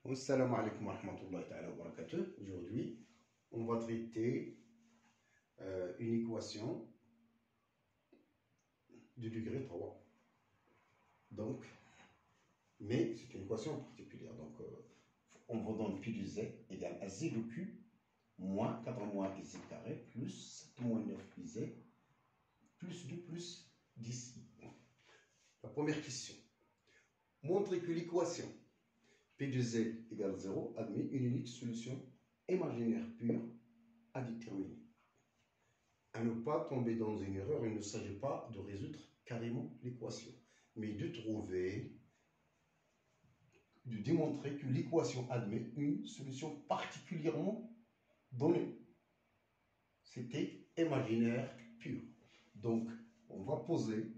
Assalamu alaikum wa rahmatullahi ta'ala wa barakatuh. Aujourd'hui, on va traiter une équation du degré 3. Donc, mais c'est une équation particulière. Donc, on va donner pi de z égale à z au cube moins 4 moins z carré plus 7 moins 9 pi z plus 2 plus 10 i. La première question. Montrez que l'équation P de z égale 0 admet une unique solution imaginaire pure à déterminer. À ne pas tomber dans une erreur, il ne s'agit pas de résoudre carrément l'équation, mais de démontrer que l'équation admet une solution particulièrement donnée. C'était imaginaire pur. Donc, on va poser,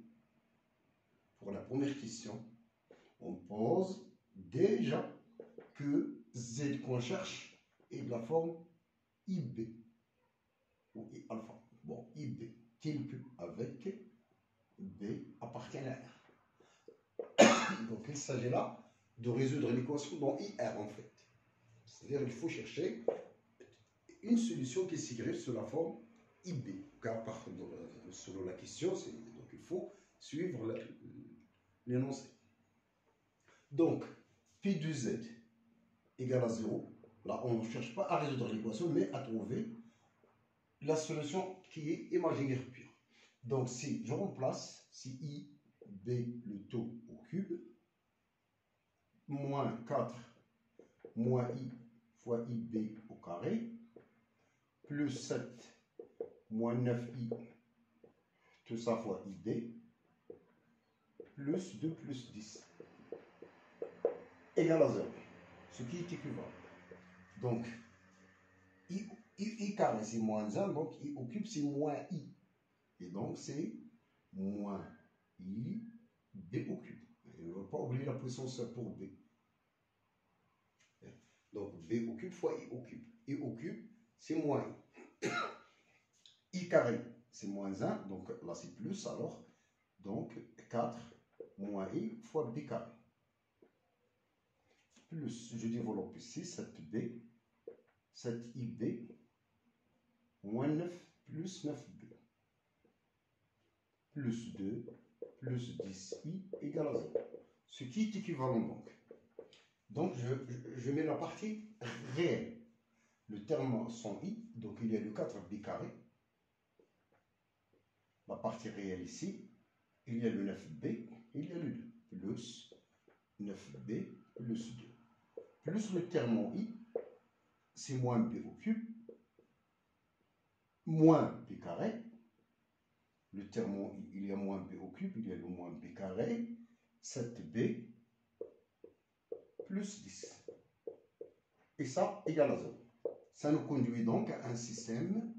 pour la première question, on pose déjà que z qu'on cherche est de la forme IB ou I alpha. Bon, IB tel que avec B appartient à R. Donc il s'agit là de résoudre l'équation dans IR en fait. C'est-à-dire qu'il faut chercher une solution qui s'écrit sous la forme IB. Car selon la question, donc il faut suivre l'énoncé. Donc, pi de z égale à 0. Là, on ne cherche pas à résoudre l'équation, mais à trouver la solution qui est imaginaire pure. Donc, si je remplace, si i, b, le taux au cube, moins 4 moins i fois ib au carré, plus 7 moins 9i, tout ça fois ib, plus 2 plus 10, égale à 0. Ce qui est équivalent. Donc, i carré c'est moins 1, donc i au cube c'est moins i. Et donc c'est moins i b au cube. Et on ne va pas oublier la puissance pour b. Donc b au cube fois i au cube. I au cube c'est moins i. I carré c'est moins 1, donc là c'est plus alors. Donc 4 moins i fois b carré. Plus, je développe ici, 7b, 7ib, moins 9 plus 9b, plus 2 plus 10i égale à 0. Ce qui est équivalent donc. Donc, je mets la partie réelle. Le terme sans i, donc il y a le 4b carré. La partie réelle ici, il y a le 9b, il y a le 2, plus 9b plus 2. Plus le terme en i, c'est moins b au cube, moins b carré. Le terme en i, il y a moins b au cube, il y a le moins b carré, 7b plus 10. Et ça égale à 0. Ça nous conduit donc à un système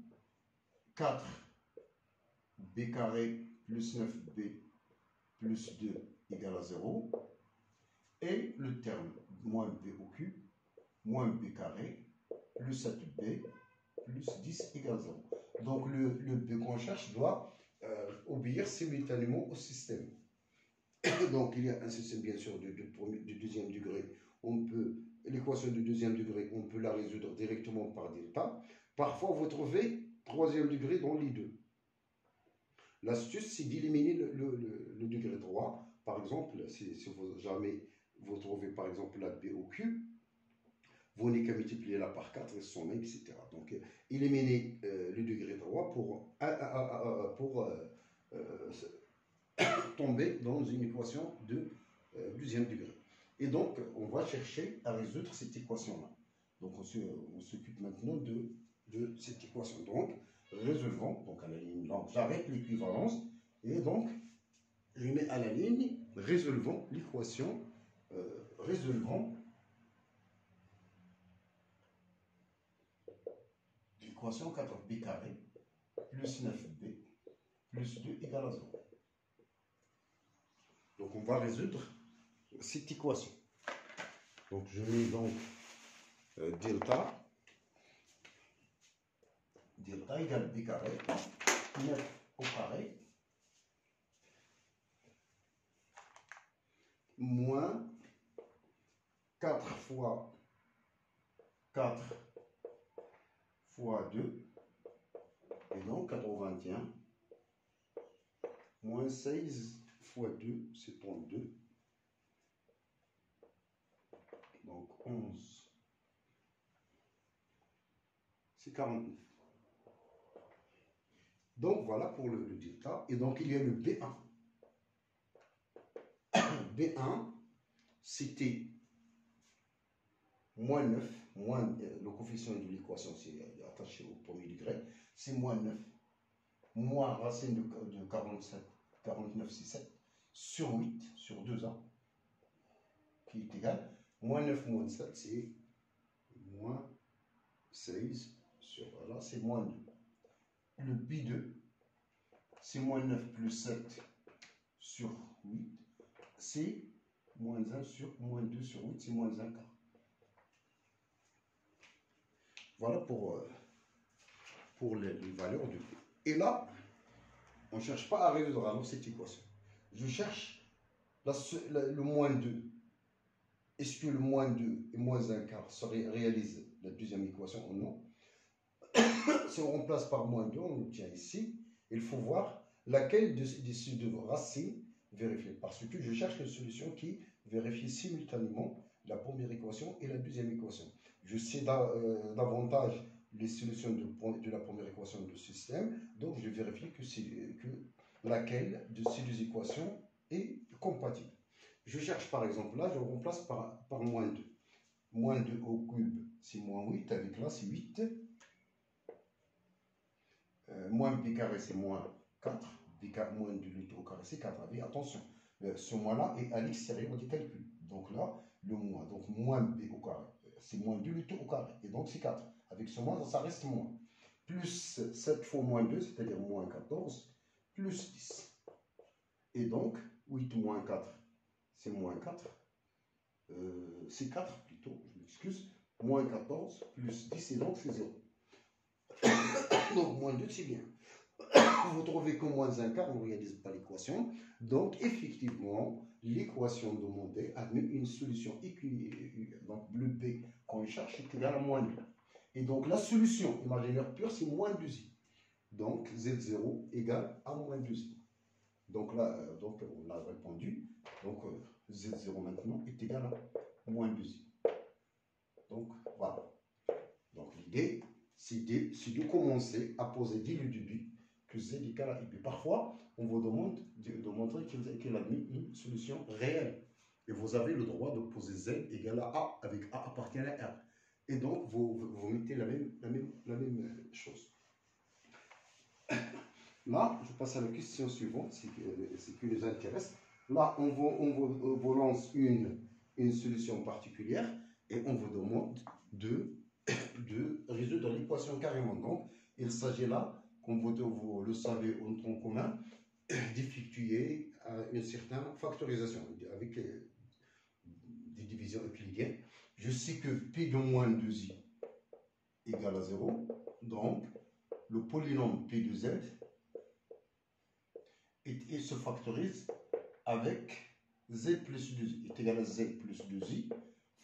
4b carré plus 9b plus 2 égale à 0. Et le terme moins b au cube, moins b carré, plus 7b, plus 10 égale 0. Donc le b qu'on cherche doit obéir simultanément au système. Donc il y a un système bien sûr de deuxième degré. L'équation du deuxième degré, on peut la résoudre directement par delta. Parfois vous trouvez troisième degré dans les deux. L'astuce c'est d'éliminer le degré 3. Par exemple, si vous trouvez par exemple la b au cube, vous n'avez qu'à multiplier la par 4 et son même, etc. Donc, éliminer le degré 3 pour tomber dans une équation de deuxième degré. Et donc, on va chercher à résoudre cette équation-là. Donc, on s'occupe maintenant de cette équation. Donc, résolvons, donc à la ligne blanche, j'arrête l'équivalence, et donc, je mets à la ligne, résolvons l'équation, l'équation 4b carré plus 9b plus 2 égale à 0. Donc on va résoudre cette équation. Donc je mets donc delta égale b carré, 9 au carré, moins 4 fois 4 fois 2, et donc 81, moins 16 fois 2, c'est 32, donc 11, c'est 49. Donc voilà pour le delta, et donc il y a le B1. B1, c'était moins 9, le coefficient de l'équation, c'est attaché au premier degré, c'est moins 9, moins racine de 47, 49, c'est 7, sur 8, sur 2A, qui est égal, moins 9, moins 7, c'est moins 16, sur, là, c'est moins 2. Le B2, c'est moins 9 plus 7 sur 8, c'est moins 1 sur moins 2 sur 8, c'est moins 1 quart. Voilà pour les valeurs du B. Et là, on ne cherche pas à résoudre alors cette équation. Je cherche le moins 2. Est-ce que le moins 2 et moins 1 quart réalisent la deuxième équation ou non? Si on remplace par moins 2, on obtient ici. Il faut voir laquelle de ces deux racines vérifier. Parce que je cherche une solution qui vérifie simultanément la première équation et la deuxième équation. Je sais davantage les solutions de la première équation de ce système, donc je vérifie que laquelle de ces deux équations est compatible. Je cherche par exemple là, je remplace par moins 2. Moins 2 au cube, c'est moins 8, avec là c'est 8. Moins b carré, c'est moins 4. Moins 2 litres au carré, c'est 4. Mais attention, ce moins-là est à l'extérieur du calcul. Donc là, le moins. Donc moins b au carré, c'est moins 2 litres au carré. Et donc c'est 4. Avec ce moins, ça reste moins. Plus 7 fois moins 2, c'est-à-dire moins 14, plus 10. Et donc, 8 moins 4, c'est moins 4. C'est 4 plutôt, je m'excuse. Moins 14 plus 10, et donc c'est 0. Donc moins 2, c'est bien. Vous trouvez que moins 1 quart, on ne réalise pas l'équation. Donc effectivement, l'équation demandée admet une solution équilibrée. Donc le B qu'on cherche est égal à moins 2. Et donc la solution imaginaire pure, c'est moins 2i. Donc Z0 égale à moins 2i. Donc là, on a répondu. Donc Z0 maintenant est égal à moins 2i. Donc voilà. Donc l'idée, c'est de commencer à poser dès le début que Z égale à IB. Parfois, on vous demande de montrer qu'il a mis une solution réelle. Et vous avez le droit de poser Z égale à A, avec A appartient à R. Et donc, vous mettez la même chose. Là, je passe à la question suivante, c'est qui nous intéresse. Là, on vous lance une solution particulière et on vous demande de résoudre l'équation carrément. Donc, il s'agit là, comme vous le savez en tronc commun, d'effectuer une certaine factorisation avec des divisions euclidiennes. Je sais que P de moins 2i égale à 0. Donc, le polynôme P de Z il se factorise avec Z plus 2i est égal à Z plus 2i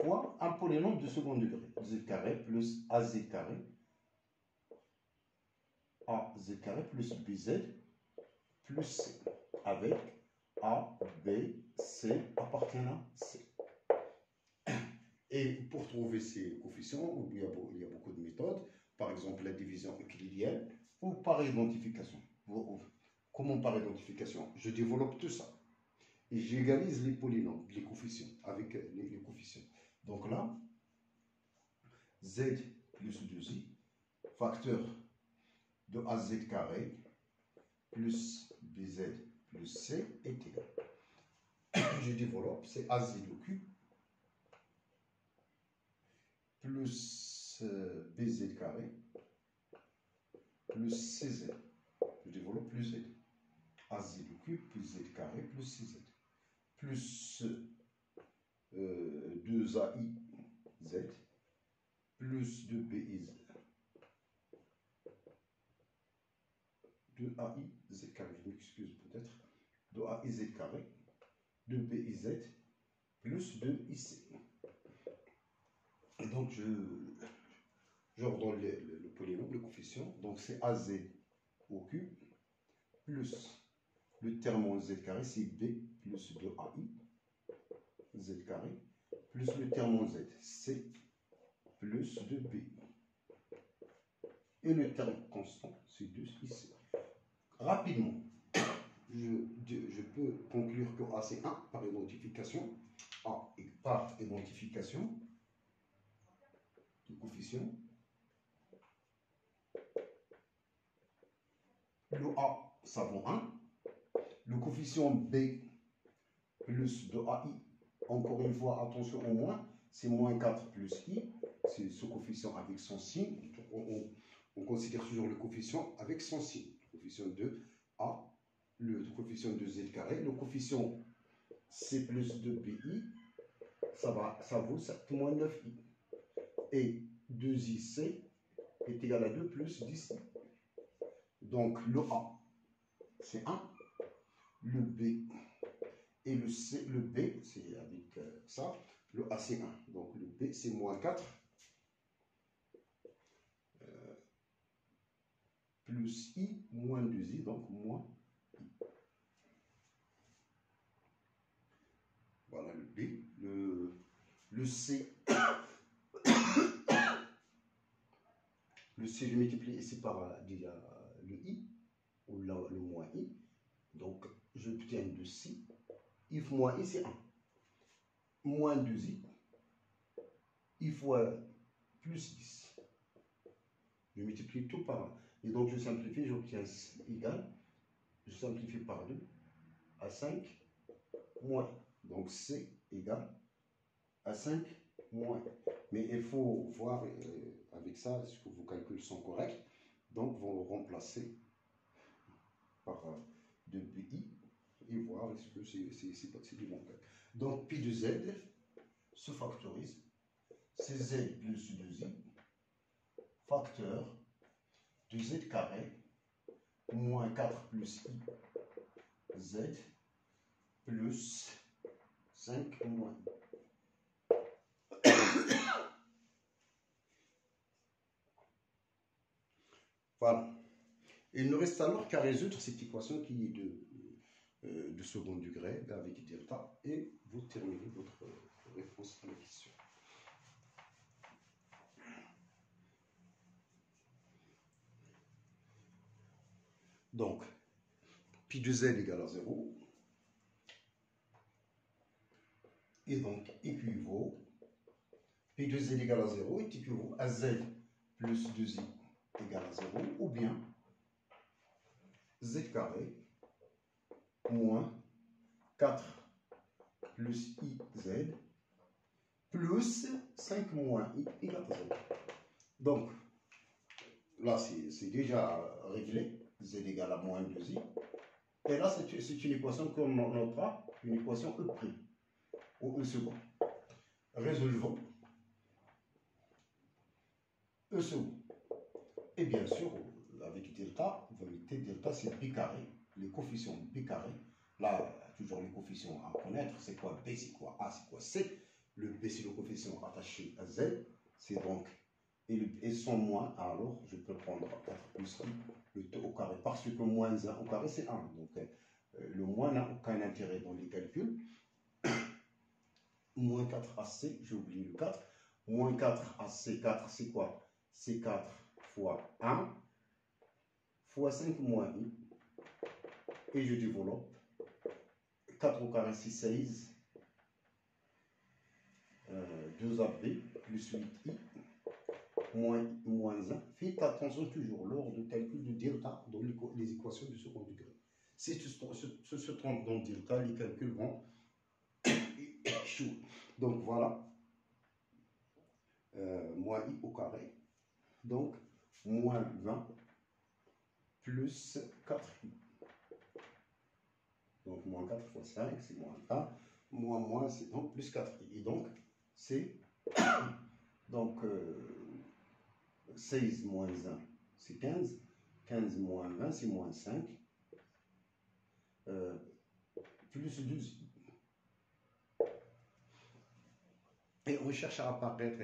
fois un polynôme de second degré, Z carré plus AZ carré, AZ carré plus BZ plus C, avec A, B, C appartenant à C. Et pour trouver ces coefficients, il y a beaucoup de méthodes, par exemple la division euclidienne ou par identification. Comment par identification? Je développe tout ça. Et j'égalise les polynômes, les coefficients, avec les coefficients. Donc là, Z plus 2i, facteur de AZ carré, plus BZ plus C est égal. Je développe, c'est AZ au cube, plus BZ carré, plus CZ. Je développe plus Z. AZ au cube, plus Z carré, plus CZ. Plus 2AI Z, plus 2BIZ. 2AI Z carré, je m'excuse peut-être. 2AI Z carré, 2BIZ, plus 2IC. Et donc, je redonne le polynôme, le coefficient. Donc c'est AZ au cube plus le terme en Z carré, c'est B plus 2AI Z carré plus le terme en Z, C plus 2B. Et le terme constant, c'est 2 ici. Rapidement, je peux conclure que A c'est 1 par identification. A par identification du coefficient. Le A, ça vaut 1. Le coefficient B plus 2AI, encore une fois, attention au moins, c'est moins 4 plus I. C'est ce coefficient avec son signe. On considère toujours le coefficient avec son signe. Le coefficient de A, le coefficient de Z carré, le coefficient C plus 2BI, ça vaut 7 moins 9I. Et 2IC est égal à 2 plus 10I. Donc le A, c'est 1. Le B et le C, le B, c'est avec ça. Le A, c'est 1. Donc le B, c'est moins 4. Plus I, moins 2I, donc moins I. Voilà le B. Le C, le C, je multiplie ici par déjà le I, ou le moins I. Donc, j'obtiens 2C. I moins I, c'est 1. Moins 2I. I fois plus 10. Je multiplie tout par 1. Et donc, je simplifie, j'obtiens égal. Je simplifie par 2 à 5 moins. Donc, C égale à 5 moins. Mais il faut voir avec ça, est-ce que vos calculs sont corrects. Donc, vous remplacez par 2BI et voir est-ce que c'est du bon calcul. Donc, pi de Z se factorise. C'est Z plus 2I facteur de Z carré moins 4 plus I Z plus 5 moins I. Voilà. Il nous reste alors qu'à résoudre cette équation qui est de second degré avec delta et vous terminez votre réponse à la question. Donc, pi de Z égale à 0. Et donc, équivaut, pi de Z égale à 0 est équivaut à Z plus 2I égale à 0, ou bien Z carré moins 4 plus IZ plus 5 moins I égale à 0. Donc, là, c'est déjà réglé. Z égale à moins 2I. Et là, c'est une équation qu'on notera, une équation E', ou E second. Résolvons E second. Et bien sûr, avec delta, vous mettez delta, c'est B carré, les coefficients B carré. Là, toujours les coefficients à connaître, c'est quoi B, c'est quoi A, c'est quoi C. Le B, c'est le coefficient attaché à Z. C'est donc, et son moins, alors je peux prendre 4 plus I, le t au carré, parce que moins 1 au carré, c'est 1. Donc, le moins n'a aucun intérêt dans les calculs. Moins 4 à C, j'ai oublié le 4. Moins 4 à C4, c'est quoi? C'est 4 fois 1 fois 5 moins I. Et je développe. 4 au carré, c'est 16. 2AB plus 8I moins 1. Faites attention toujours lors du calcul de delta dans les équations du second degré. Si tu se trompe dans delta, les calculs vont échouer. Donc voilà. Moins I au carré. Donc, moins 20 plus 4I. Donc, moins 4 fois 5, c'est moins 1. Moins, c'est donc plus 4I. Et donc, c'est donc 16 moins 1, c'est 15. 15 moins 20, c'est moins 5. Plus 12. Et on cherche à apparaître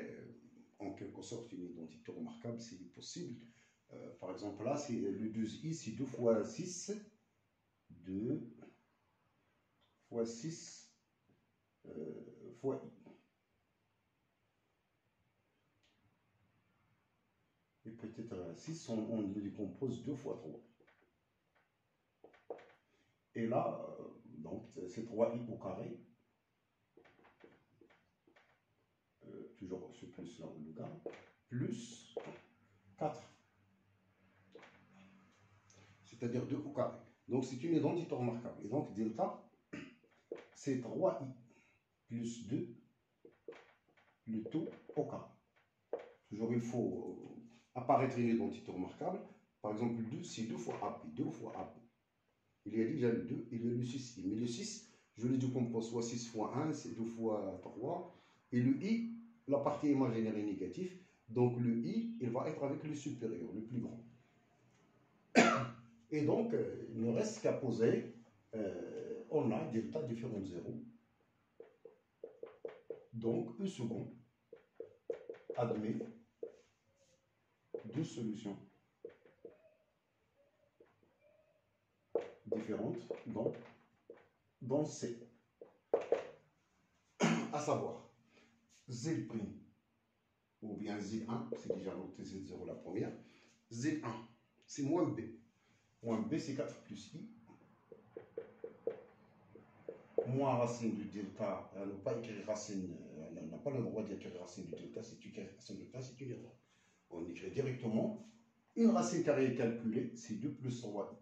en quelque sorte une identité remarquable, c'est possible. Par exemple, là, c'est le 2i, c'est 2 fois 6, 2 fois 6 fois i. Et peut-être 6, on le décompose 2 fois 3. Et là, donc c'est 3i au carré. Toujours ce plus là, on le garde. Plus 4. C'est-à-dire 2 au carré. Donc c'est une identité remarquable. Et donc delta, c'est 3i plus 2, le tout au carré. Toujours il faut apparaître une identité remarquable. Par exemple, 2, c'est 2 fois AP. 2 fois AP. Il y a déjà le 2, il y a le 6i. Mais le 6, je le décompose soit 6 fois 1, c'est 2 fois 3. Et le i, la partie imaginaire est négative. Donc le i, il va être avec le supérieur, le plus grand. Et donc, il ne reste qu'à poser, on a delta différent de 0. Donc, E second admet deux solutions différentes dans C. À savoir, Z' ou bien Z1, c'est déjà noté Z0 la première. Z1, c'est moins B. Moins B, c'est 4 plus I. Moins racine du delta, ne pas écrire racine, on n'a pas le droit d'écrire racine du delta, c'est écrit racine du delta, c'est une erreur. On écrit directement, une racine carrée calculée, c'est 2 plus 3i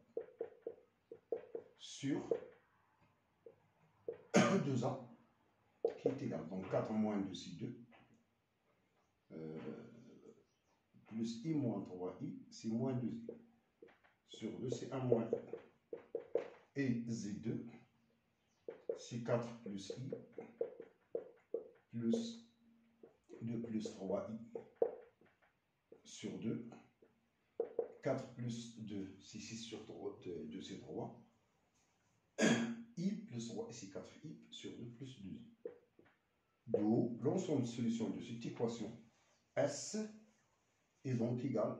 sur 2a, qui est égal, donc 4 moins 2, c'est 2, plus i moins 3i, c'est moins 2i, sur 2, c'est 1 moins i. Et z2, c'est 4 plus i, plus 2 plus 3i, sur 2, 4 plus 2, c'est 6 sur 3, 2 c'est 3, i plus 3, c'est 4i, sur 2 plus 2i. D'où l'ensemble de solutions de cette équation S est donc égal.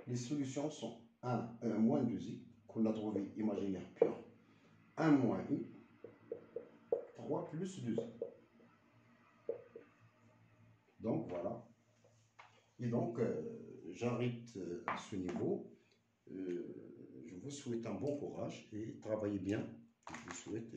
Les solutions sont 1 moins 2i, qu'on a trouvé imaginaire pur, 1 moins i, 3 plus 2i. Donc voilà. Et donc, j'arrête à ce niveau. Je vous souhaite un bon courage et travaillez bien. Je vous souhaite